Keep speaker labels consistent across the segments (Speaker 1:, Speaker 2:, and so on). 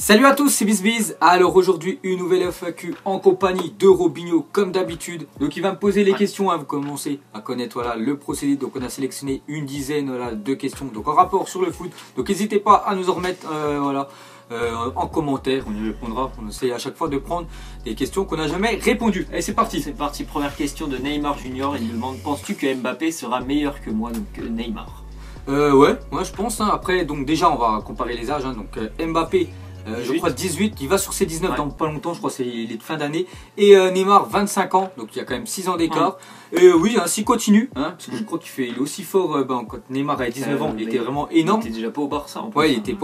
Speaker 1: Salut à tous, c'est BizBiz. Alors aujourd'hui une nouvelle FAQ en compagnie de Robinho comme d'habitude. Donc il va me poser les questions, vous commencez à connaître le procédé. Donc on a sélectionné une dizaine de questions donc en rapport sur le foot. Donc n'hésitez pas à nous en remettre en commentaire, on y répondra. On essaie à chaque fois de prendre des questions qu'on n'a jamais répondu. Allez, c'est parti.
Speaker 2: C'est parti, première question de Neymar Junior. Il me demande, penses-tu que Mbappé sera meilleur que moi, donc Neymar?
Speaker 1: Ouais, moi je pense. Après, donc déjà on va comparer les âges. Donc Mbappé, je crois 18, il va sur ses 19 dans pas longtemps, je crois il est de fin d'année. Et Neymar 25 ans, donc il y a quand même 6 ans d'écart. Et oui, s'il continue, parce que je crois qu'il est aussi fort. Quand Neymar avait 19 ans, il était vraiment énorme.
Speaker 2: Il était déjà pas au Barça en plus.
Speaker 1: Ouais, il était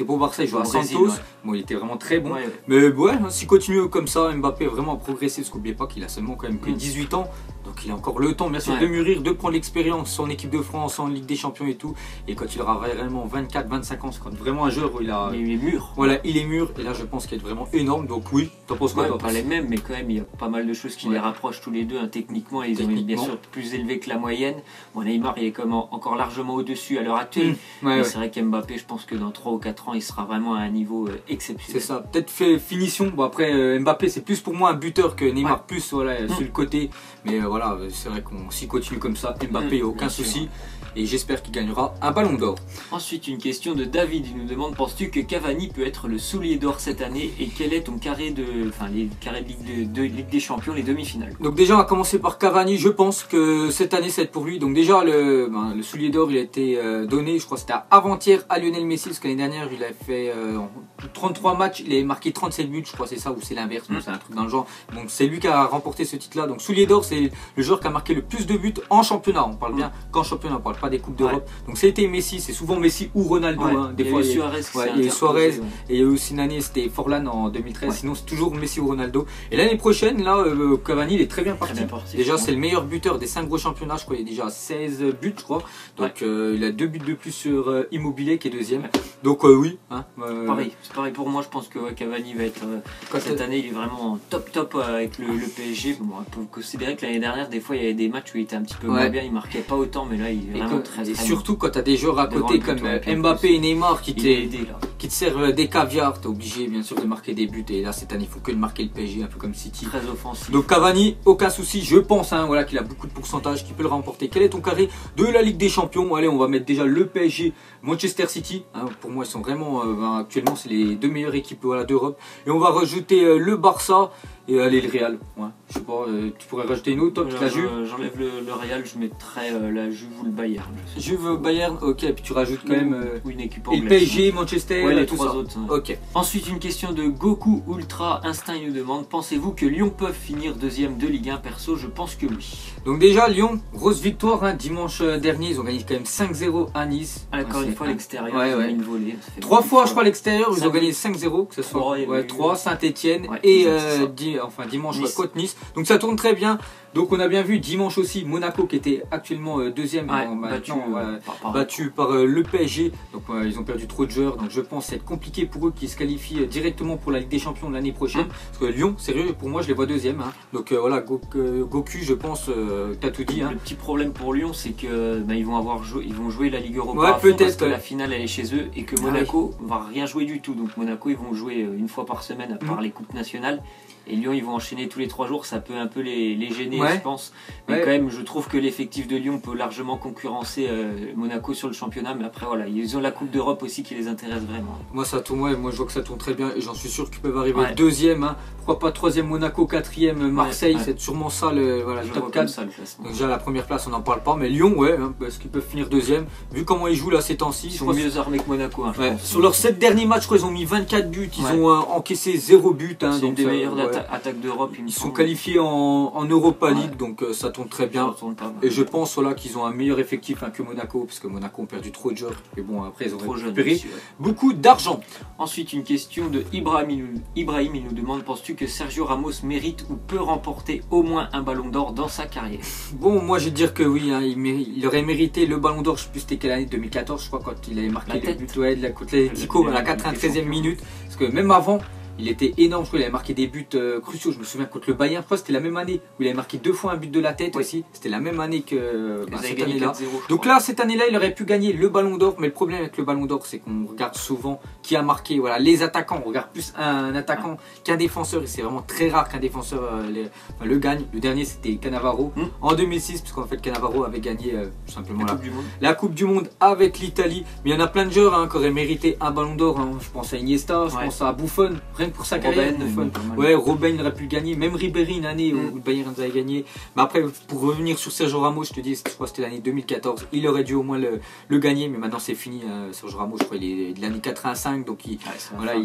Speaker 1: pas au Barça, il jouait à Santos. Bon, il était vraiment très bon. Mais ouais, s'il continue comme ça, Mbappé a vraiment progressé. Parce qu'oubliez pas qu'il a seulement quand même que 18 ans. Donc il a encore le temps bien sûr de mûrir, de prendre l'expérience en équipe de France, en Ligue des Champions et tout. Et quand il aura vraiment 24-25 ans, c'est quand même vraiment un joueur où il est
Speaker 2: mûr.
Speaker 1: Voilà, il est mûr. Et là je pense qu'il est vraiment énorme. Donc oui, t'en penses quoi?
Speaker 2: Pas les mêmes, mais quand même il y a pas mal de choses qui les rapprochent tous les deux techniquement. Et ils ont bien sûr plus élevé que la moyenne. Bon, Neymar il est comme encore largement au-dessus à l'heure actuelle. Mais c'est vrai qu'Mbappé, je pense que dans 3 ou 4 ans il sera vraiment à un niveau exceptionnel.
Speaker 1: C'est ça, peut-être fait finition. Bon après Mbappé c'est plus pour moi un buteur que Neymar plus sur le côté. Mais voilà, c'est vrai qu'on s'y continue comme ça, Mbappé aucun souci. Et j'espère qu'il gagnera un ballon d'or.
Speaker 2: Ensuite, une question de David. Il nous demande, penses-tu que Cavani peut être le soulier d'or cette année? Et quel est ton carré les carrés de Ligue des Champions, les demi-finales?
Speaker 1: Donc déjà, on va commencer par Cavani. Je pense que cette année, ça va être pour lui. Donc déjà, le soulier d'or, il a été donné, je crois que c'était avant-hier à Lionel Messi. Parce que l'année dernière, il a fait 33 matchs. Il a marqué 37 buts, je crois que c'est ça, ou c'est l'inverse. C'est un truc dans le genre. Donc c'est lui qui a remporté ce titre-là. Donc soulier d'or, c'est le joueur qui a marqué le plus de buts en championnat. On parle bien qu'en championnat, on parle pas des coupes d'Europe. Donc ça a été Messi, c'est souvent Messi ou Ronaldo. Des fois il y a eu Suarez, et il y a eu aussi une année c'était Forlan en 2013. Sinon c'est toujours Messi ou Ronaldo. Et l'année prochaine là, Cavani il est très bien parti. Déjà c'est le meilleur buteur des 5 gros championnats, je crois. Il est déjà à 16 buts je crois. Donc il a 2 buts de plus sur Immobilier qui est deuxième. Donc oui.
Speaker 2: C'est pareil pour moi. Je pense que Cavani va être cette année, il est vraiment top avec le PSG. Bon, on peut considérer que l'année dernière des fois il y avait des matchs où il était un petit peu moins bien, il marquait pas autant, mais là il est vraiment très
Speaker 1: surtout quand tu as des joueurs à côté comme Mbappé et Neymar qui te servent des caviars, tu es obligé bien sûr de marquer des buts. Et là cette année il faut que de marquer le PSG, un peu comme City.
Speaker 2: Très offensif.
Speaker 1: Donc Cavani, aucun souci, je pense qu'il a beaucoup de pourcentage, qu'il peut le remporter. Quel est ton carré de la Ligue des Champions? Allez, on va mettre déjà le PSG, Manchester City. Pour moi ils sont vraiment, actuellement c'est les 2 meilleures équipes d'Europe. Et on va rajouter le Barça. Et allez, le Real, je sais pas, tu pourrais rajouter une autre, la Juve.
Speaker 2: J'enlève le Real, je mettrais la Juve ou le Bayern.
Speaker 1: Juve, Bayern, ok, et puis tu rajoutes quand même
Speaker 2: une équipe
Speaker 1: anglaise. Et le PSG, Manchester,
Speaker 2: les
Speaker 1: tout
Speaker 2: 3
Speaker 1: ça.
Speaker 2: Autres.
Speaker 1: Ok.
Speaker 2: Ensuite, une question de Goku Ultra Instinct, il nous demande, pensez-vous que Lyon peuvent finir deuxième de Ligue 1? Perso, je pense que oui.
Speaker 1: Donc déjà, Lyon, grosse victoire, dimanche dernier, ils ont gagné quand même 5-0 à Nice.
Speaker 2: Encore une fois, à l'extérieur, ils ont mis une volée.
Speaker 1: 3 fois, je crois, à l'extérieur, ils ont gagné 5-0, que ce soit 3, Saint-Etienne et dimanche contre Nice. Donc ça tourne très bien. Donc on a bien vu dimanche aussi Monaco qui était actuellement deuxième, battu par le PSG. Donc ils ont perdu trop de joueurs. Donc je pense que ça va être compliqué pour eux qui se qualifient directement pour la Ligue des Champions l'année prochaine. Parce que Lyon, sérieux, pour moi je les vois deuxième. Donc voilà, Goku, je pense, t'as tout dit.
Speaker 2: Le petit problème pour Lyon, c'est que ils vont jouer la Ligue Europa parce que la finale elle est chez eux et que Monaco va rien jouer du tout. Donc Monaco ils vont jouer une fois par semaine à part les coupes nationales. Et Lyon, ils vont enchaîner tous les 3 jours, ça peut un peu les gêner, je pense. Mais quand même, je trouve que l'effectif de Lyon peut largement concurrencer Monaco sur le championnat. Mais après, voilà, ils ont la Coupe d'Europe aussi qui les intéresse vraiment.
Speaker 1: Moi, ça tourne, moi je vois que ça tourne très bien et j'en suis sûr qu'ils peuvent arriver deuxième. Pourquoi pas troisième Monaco, quatrième Marseille, c'est sûrement ça le top 4.
Speaker 2: Ça, le classement.
Speaker 1: Donc déjà la première place, on n'en parle pas. Mais Lyon, parce qu'ils peuvent finir deuxième. Vu comment ils jouent là ces temps-ci.
Speaker 2: Ils sont mieux armés que Monaco.
Speaker 1: Sur leurs 7 derniers matchs, je crois, ils ont mis 24 buts. Ils ont encaissé 0 but.
Speaker 2: C'est une des meilleures attaques d'Europe.
Speaker 1: Ils sont qualifiés en Europa League, donc ça tourne très bien. Et je pense qu'ils ont un meilleur effectif que Monaco, parce que Monaco ont perdu trop de joueurs. Et bon, après ils ont récupéré beaucoup d'argent.
Speaker 2: Ensuite, une question de Ibrahim. Ibrahim, il nous demande, penses-tu que Sergio Ramos mérite ou peut remporter au moins un ballon d'or dans sa carrière? Bon,
Speaker 1: moi je vais dire que oui, il aurait mérité le ballon d'or, je sais plus c'était quelle année, 2014 je crois, quand il avait marqué le but contre l'Atlético à la 93e minute. Parce que même avant, il était énorme. Je crois qu'il avait marqué des buts cruciaux. Je me souviens contre le Bayern, je crois que c'était la même année où il avait marqué 2 fois un but de la tête aussi. C'était la même année que cette année-là. Donc là, cette année-là, il aurait pu gagner le Ballon d'Or. Mais le problème avec le Ballon d'Or, c'est qu'on regarde souvent qui a marqué. Voilà, les attaquants. On regarde plus un attaquant qu'un défenseur. Et c'est vraiment très rare qu'un défenseur le gagne. Le dernier, c'était Cannavaro en 2006, parce qu'en fait, Cannavaro avait gagné tout simplement la Coupe du Monde avec l'Italie. Mais il y en a plein de joueurs qui auraient mérité un Ballon d'Or. Je pense à Iniesta, je pense à Buffon, rien que pour sa carrière. Robben aurait pu le gagner, même Ribéry une année où le Bayern avait gagné. Mais après, pour revenir sur Sergio Ramos, je te dis, je crois que c'était l'année 2014, il aurait dû au moins le gagner, mais maintenant c'est fini. Sergio Ramos, je crois, il est de l'année 85, donc il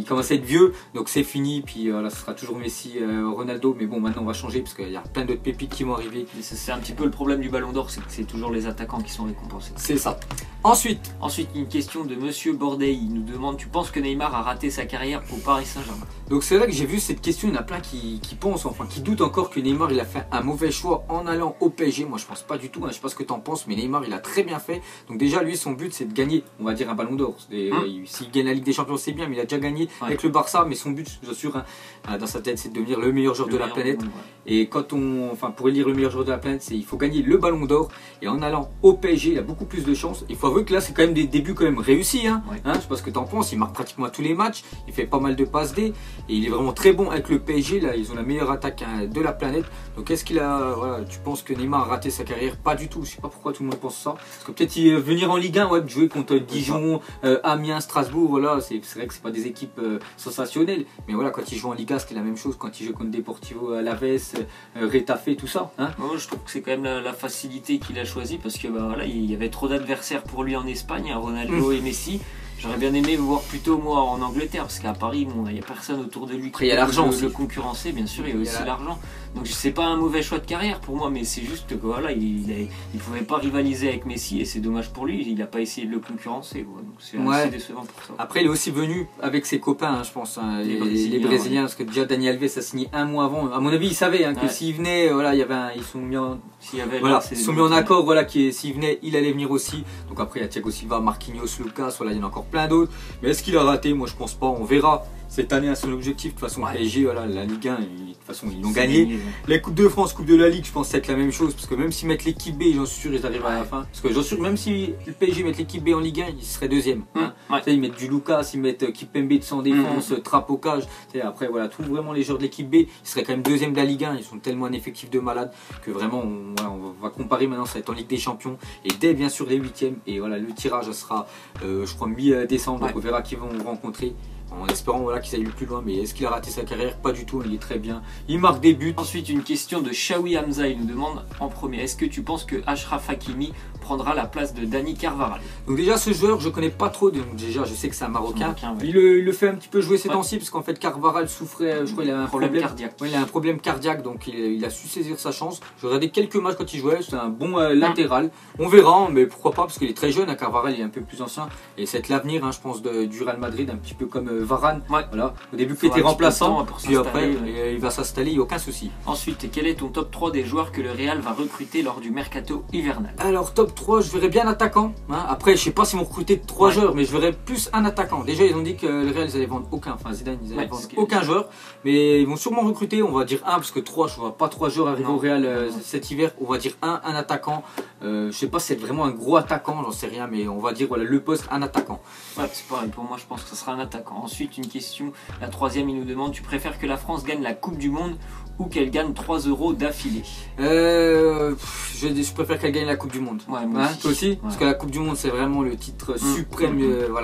Speaker 1: commence à être vieux, donc c'est fini. Puis voilà, ce sera toujours Messi, Ronaldo, mais bon, maintenant on va changer parce qu'il y a plein d'autres pépites qui vont arriver.
Speaker 2: C'est un petit peu le problème du Ballon d'Or, c'est que c'est toujours les attaquants qui sont récompensés.
Speaker 1: C'est ça. Ensuite,
Speaker 2: une question de Monsieur Bordet. Il nous demande: tu penses que Neymar a raté sa carrière au Paris Saint-Germain?
Speaker 1: Donc c'est vrai que j'ai vu cette question, il y en a plein qui pensent, enfin qui doutent encore que Neymar il a fait un mauvais choix en allant au PSG. Moi je pense pas du tout, je sais pas ce que tu en penses, mais Neymar il a très bien fait. Donc déjà lui son but c'est de gagner, on va dire un Ballon d'Or. S'il gagne la Ligue des Champions c'est bien, mais il a déjà gagné avec le Barça, mais son but, je suis sûr, dans sa tête, c'est de devenir le meilleur joueur de la planète. Et quand pour élire le meilleur joueur de la planète, il faut gagner le Ballon d'Or. Et en allant au PSG, il a beaucoup plus de chances. Il faut avouer que là c'est quand même des débuts quand même réussis. Je sais pas ce que tu en penses, il marque pratiquement à tous les matchs, il fait pas mal de passes D, et il est vraiment très bon avec le PSG. Là ils ont la meilleure attaque de la planète. Donc est-ce qu'il a, tu penses que Neymar a raté sa carrière? Pas du tout, je sais pas pourquoi tout le monde pense ça. Parce que peut-être venir en Ligue 1, jouer contre Dijon, Amiens, Strasbourg, voilà, c'est vrai que c'est pas des équipes sensationnelles, mais voilà, quand il joue en Liga c'était la même chose, quand il joue contre Deportivo Alaves, Retafe, tout ça.
Speaker 2: Moi je trouve que c'est quand même la facilité qu'il a choisi, parce que il y avait trop d'adversaires pour lui en Espagne, Ronaldo et Messi. J'aurais bien aimé voir plutôt moi en Angleterre, parce qu'à Paris, il n'y a personne autour de lui qui peut le concurrencer, bien sûr, il y a aussi l'argent. Donc c'est pas un mauvais choix de carrière pour moi, mais c'est juste que il pouvait pas rivaliser avec Messi, et c'est dommage pour lui, il n'a pas essayé de le concurrencer. Donc c'est assez décevant pour ça.
Speaker 1: Après il est aussi venu avec ses copains, je pense, les Brésiliens, parce que déjà Dani Alves a signé un mois avant. À mon avis il savait que s'il venait, ils sont mis en accord, s'il venait il allait venir aussi. Donc après il y a Thiago Silva, Marquinhos, Lucas, il y en a encore plein d'autres. Mais est-ce qu'il a raté? Moi je pense pas, on verra. Cette année à son objectif, de toute façon PSG, la Ligue 1, de toute façon ils l'ont gagné. La Coupe de France, Coupe de la Ligue, je pense que ça va être la même chose, parce que même s'ils mettent l'équipe B, j'en suis sûr ils arrivent à la fin. Parce que j'en suis sûr, même si le PSG met l'équipe B en Ligue 1, ils seraient deuxième. Ils mettent du Lucas, ils mettent Kipembe de sans défense, Trapp au cage. Après tous vraiment les joueurs de l'équipe B, ils seraient quand même deuxième de la Ligue 1, ils sont tellement un effectif de malade que vraiment on va comparer maintenant, ça va être en Ligue des Champions. Et dès bien sûr les huitièmes, et le tirage sera je crois mi-décembre, donc on verra qui vont rencontrer. En espérant qu'ils aillent le plus loin, mais est-ce qu'il a raté sa carrière? Pas du tout, il est très bien, il marque des buts.
Speaker 2: Ensuite une question de Shawi Hamza, il nous demande en premier: est-ce que tu penses que Achraf Hakimi prendra la place de Dani Carvajal?
Speaker 1: Donc déjà ce joueur je connais pas trop, donc déjà je sais que c'est un Marocain, il le fait un petit peu jouer ces temps-ci, parce qu'en fait Carvajal souffrait, je crois il a un problème cardiaque. Il a un problème cardiaque, donc il a su saisir sa chance. J'ai regardé quelques matchs quand il jouait, c'est un bon latéral, on verra, mais pourquoi pas, parce qu'il est très jeune, Carvajal il est un peu plus ancien, et c'est l'avenir je pense du Real Madrid, un petit peu comme Varane. Au début il était remplaçant, puis après il va s'installer, il n'y a aucun souci.
Speaker 2: Ensuite, quel est ton top 3 des joueurs que le Real va recruter lors du mercato hivernal?
Speaker 1: Alors top 3, je verrais bien un attaquant. Après je sais pas s'ils vont recruter 3 joueurs, mais je verrais plus un attaquant. Déjà ils ont dit que le Real ils allaient vendre aucun, Zidane ils allaient vendre aucun joueur, mais ils vont sûrement recruter, on va dire un, parce que 3, je vois pas 3 joueurs arriver au Real cet hiver. On va dire un attaquant. Je sais pas si c'est vraiment un gros attaquant, j'en sais rien, mais on va dire le poste, un attaquant.
Speaker 2: C'est pareil, pour moi je pense que ce sera un attaquant. Ensuite une question, la troisième, il nous demande: tu préfères que la France gagne la Coupe du Monde ou qu'elle gagne 3 € d'affilée?
Speaker 1: Je préfère qu'elle gagne la Coupe du Monde.
Speaker 2: Moi aussi.
Speaker 1: Toi aussi parce que la Coupe du Monde c'est vraiment le titre suprême.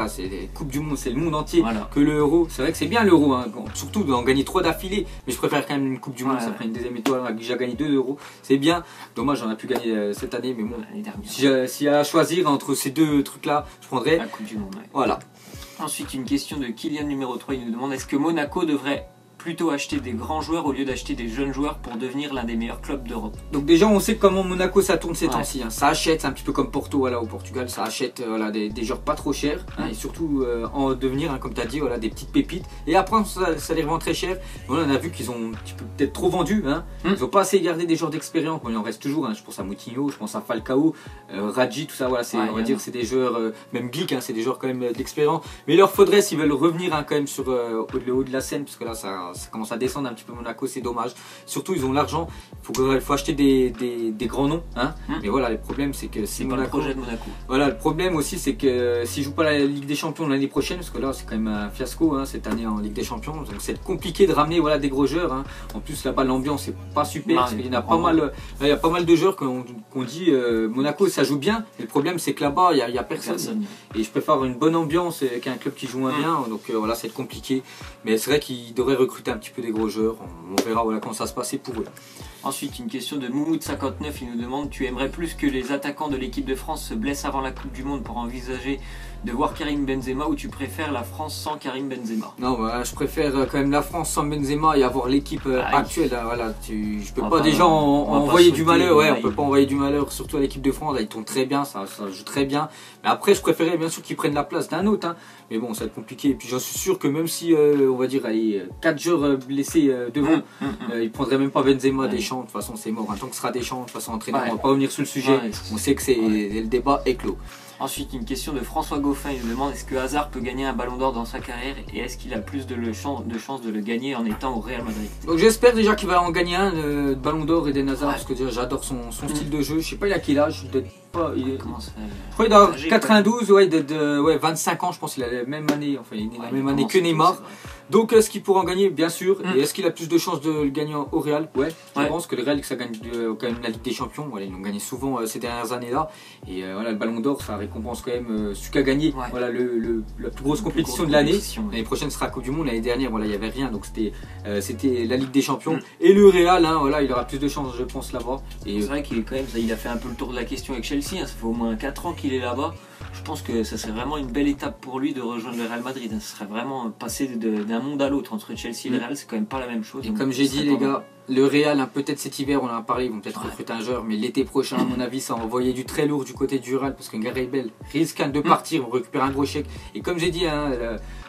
Speaker 1: C'est la Coupe du Monde, c'est le monde entier. Que l'Euro, c'est vrai que c'est bien l'Euro, surtout d'en gagner 3 d'affilée, mais je préfère quand même une Coupe du Monde. Ça ferait une deuxième étoile, on a déjà gagné 2 €, c'est bien. Dommage, j'en ai pu gagner cette année, mais bon, s'il y a à choisir entre ces deux trucs là, je prendrais
Speaker 2: la Coupe du Monde.
Speaker 1: Voilà.
Speaker 2: Ensuite une question de Kylian numéro 3, il nous demande: est-ce que Monaco devrait plutôt acheter des grands joueurs au lieu d'acheter des jeunes joueurs pour devenir l'un des meilleurs clubs d'Europe.
Speaker 1: Donc déjà on sait comment Monaco ça tourne ces temps-ci, hein. Ça achète, c'est un petit peu comme Porto voilà, au Portugal, ça achète voilà, des joueurs pas trop chers hein, et surtout en devenir, hein, comme tu as dit, voilà, des petites pépites. Et après ça les revend très cher. Voilà, on a vu qu'ils ont peut-être trop vendu, hein. Ils n'ont pas assez gardé des joueurs d'expérience. Bon, il en reste toujours, hein. Je pense à Moutinho, je pense à Falcao, Radji, tout ça, voilà, on va dire c'est des joueurs, même Glick, hein, c'est des joueurs quand même d'expérience. Mais il leur faudrait, s'ils veulent revenir hein, quand même sur le haut de la scène, parce que là ça commence à descendre un petit peu Monaco, c'est dommage. Surtout ils ont l'argent, il faut acheter des grands noms, hein. Mais voilà, le problème c'est que
Speaker 2: c'est Monaco, le projet de Monaco.
Speaker 1: Voilà, le problème aussi c'est que s'ils jouent pas la Ligue des Champions l'année prochaine, parce que là c'est quand même un fiasco hein, cette année en Ligue des Champions, donc c'est compliqué de ramener voilà, des gros joueurs, hein. En plus là-bas l'ambiance est pas super, parce qu'il y en a pas mal, il y a pas mal de joueurs qu'on dit Monaco ça joue bien, mais le problème c'est que là-bas il y a personne. Et je préfère une bonne ambiance qu'un club qui joue moins bien, donc voilà, c'est compliqué. Mais c'est vrai qu'ils devraient recruter un petit peu des gros joueurs. On verra voilà, comment ça se passer pour eux.
Speaker 2: Ensuite, une question de Moumoud59, il nous demande: tu aimerais plus que les attaquants de l'équipe de France se blessent avant la Coupe du Monde pour envisager de voir Karim Benzema, ou tu préfères la France sans Karim Benzema?
Speaker 1: Non, bah, je préfère quand même la France sans Benzema et avoir l'équipe actuelle. Là, voilà, je peux pas déjà envoyer du malheur. Ouais, on peut pas envoyer du malheur, surtout à l'équipe de France. Là, ils tournent très bien, ça joue très bien. Mais après, je préférais bien sûr qu'ils prennent la place d'un autre. Hein. Mais bon, ça va être compliqué. Et puis j'en suis sûr que même si, on va dire, allez, 4 joueurs blessés devant, ils prendraient même pas Benzema, Deschamps. De toute façon, c'est mort. Tant que ce sera Deschamps, de toute façon, entraîneur, on va pas revenir sur le sujet. On sait que le débat est clos.
Speaker 2: Ensuite, une question de François Goffin, il nous demande: est-ce que Hazard peut gagner un ballon d'or dans sa carrière, et est-ce qu'il a plus de chances de le gagner en étant au Real Madrid?
Speaker 1: Donc j'espère déjà qu'il va en gagner un, de ballon d'or, Eden Hazard, parce que j'adore son style de jeu. Je sais pas il a quel âge, peut-être pas. Je crois qu'il a 92, ouais, 25 ans, je pense qu'il a la même année, enfin il est né la même année que Neymar. Donc est-ce qu'il pourra en gagner? Bien sûr. Et est-ce qu'il a plus de chances de le gagner au Real? Ouais, je pense que le Real, ça gagne quand même la Ligue des Champions. Voilà, ils l'ont gagné souvent ces dernières années-là. Et voilà, le Ballon d'Or, ça récompense quand même celui qui a gagné voilà, la plus grosse compétition de l'année. L'année prochaine sera la Coupe du Monde. L'année dernière, voilà, il n'y avait rien. Donc c'était la Ligue des Champions. Et le Real, hein, voilà, il aura plus de chances, je pense, là-bas.
Speaker 2: C'est vrai qu'il est quand même, il a fait un peu le tour de la question avec Chelsea. Hein, ça fait au moins 4 ans qu'il est là-bas. Je pense que ça serait vraiment une belle étape pour lui de rejoindre le Real Madrid. Ça serait vraiment passer d'un monde à l'autre entre Chelsea et le Real, c'est quand même pas la même chose.
Speaker 1: Et comme j'ai dit les gars, le Real, hein, peut-être cet hiver, on en a parlé, ils vont peut-être recruter un joueur, mais l'été prochain, à mon avis, ça va envoyer du très lourd du côté du Real, parce que Gareth Bale risque de partir, on récupère un gros chèque. Et comme j'ai dit, hein,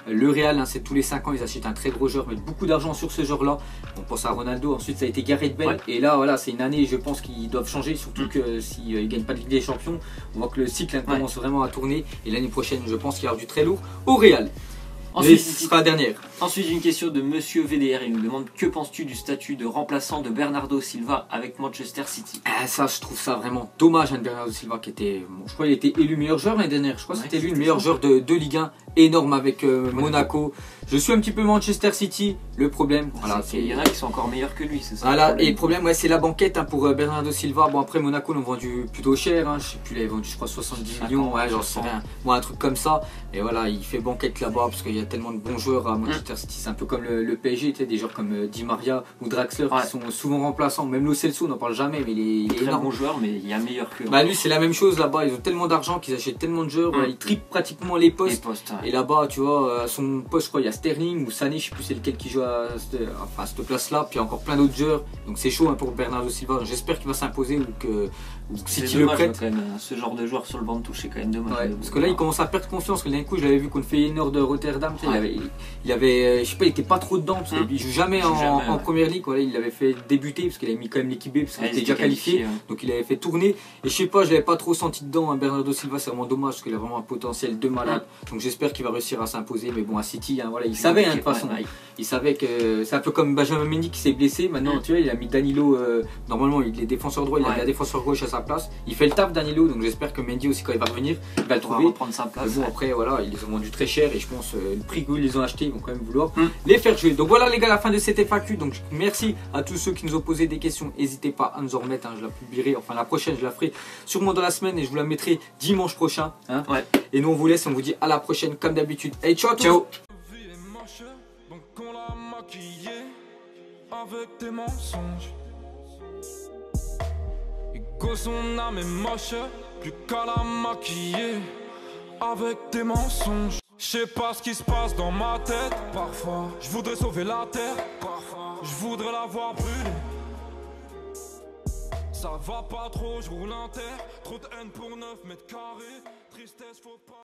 Speaker 1: le Real, hein, c'est tous les 5 ans, ils achètent un très gros joueur, mettent beaucoup d'argent sur ce joueur-là. On pense à Ronaldo, ensuite ça a été Gareth Bale, et là, voilà, c'est une année, je pense qu'ils doivent changer, surtout que s'ils ne gagnent pas de Ligue des Champions, on voit que le cycle commence vraiment à tourner, et l'année prochaine, je pense qu'il y aura du très lourd au Real. Ensuite, ce sera la dernière.
Speaker 2: Ensuite, une question de Monsieur VDR. Il nous demande: que penses-tu du statut de remplaçant de Bernardo Silva avec Manchester City?
Speaker 1: Ça, je trouve ça vraiment dommage, hein, Bernardo Silva qui était, bon, je crois qu'il était élu meilleur joueur l'année dernière. Je crois que c'était lui le meilleur joueur de Ligue 1, énorme avec Monaco. Je suis un petit peu Manchester City. Le problème, voilà,
Speaker 2: il y en a qui sont encore meilleurs que lui, c'est ça.
Speaker 1: Voilà, et le problème, ouais, c'est la banquette hein, pour Bernardo Silva. Bon, après Monaco l'ont vendu plutôt cher. Hein, je sais plus, il avait vendu, je crois, 70 millions. Ouais, j'en sais rien. Bon, un truc comme ça. Et voilà, il fait banquette là-bas parce qu'il y a tellement de bons joueurs à Manchester City. C'est un peu comme le PSG, tu sais, des joueurs comme Di Maria ou Draxler qui sont souvent remplaçants. Même Lo Celso, on n'en parle jamais, mais il est
Speaker 2: très
Speaker 1: énorme.
Speaker 2: Bon joueur, mais il y a meilleur que.
Speaker 1: Bah lui, c'est la même chose là-bas. Ils ont tellement d'argent qu'ils achètent tellement de joueurs. Ils triplent pratiquement les postes. Et là-bas, tu vois, à son poste, je crois, il y a Sterling ou Sané, je sais plus c'est lequel qui joue à cette place-là. Puis il y a encore plein d'autres joueurs. Donc c'est chaud hein, pour Bernardo Silva. J'espère qu'il va s'imposer ou que
Speaker 2: City le prête. Quand même, ce genre de joueur sur le banc de touche, c'est quand même dommage.
Speaker 1: Ouais, parce que là, il commence à perdre confiance. D'un coup, je l'avais vu contre Feyenoord de Rotterdam. Il avait, je sais pas, il était pas trop dedans parce qu'il joue jamais en première ligue. Voilà, il l'avait fait débuter parce qu'il avait mis quand même l'équipe B parce qu'il était déjà qualifié. Donc il avait fait tourner. Et je sais pas, je l'avais pas trop senti dedans. Hein. Bernardo Silva, c'est vraiment dommage parce qu'il a vraiment un potentiel de malade. Donc j'espère qu'il va réussir à s'imposer. Mais bon, à City, hein, voilà, il savait hein, de toute façon. Il savait que c'est un peu comme Benjamin Mendy qui s'est blessé. Maintenant, tu vois, il a mis Danilo. Normalement, il est défenseur droit, il a la défenseur gauche à sa place. Il fait le taf Danilo, donc j'espère que Mendy aussi quand il va revenir, il va le trouver.
Speaker 2: Reprendre sa place.
Speaker 1: Bon, après, voilà, ils les ont vendus très cher et je pense le prix qu'ils les ont achetés, ils vont quand même vouloir les faire jouer. Donc voilà les gars, la fin de cette FAQ. Donc merci à tous ceux qui nous ont posé des questions. N'hésitez pas à nous en remettre. Hein, je la publierai, enfin la prochaine, je la ferai sûrement dans la semaine et je vous la mettrai dimanche prochain. Hein. Et nous on vous laisse, on vous dit à la prochaine comme d'habitude. Hey, ciao, ciao. Avec tes mensonges, et que son âme est moche, plus qu'à la maquiller avec tes mensonges.
Speaker 3: Je sais pas ce qui se passe dans ma tête. Parfois, je voudrais sauver la terre. Parfois, je voudrais la voir brûler. Ça va pas trop, je roule un terre. Trop de haine pour 9 mètres carrés. Tristesse, faut pas.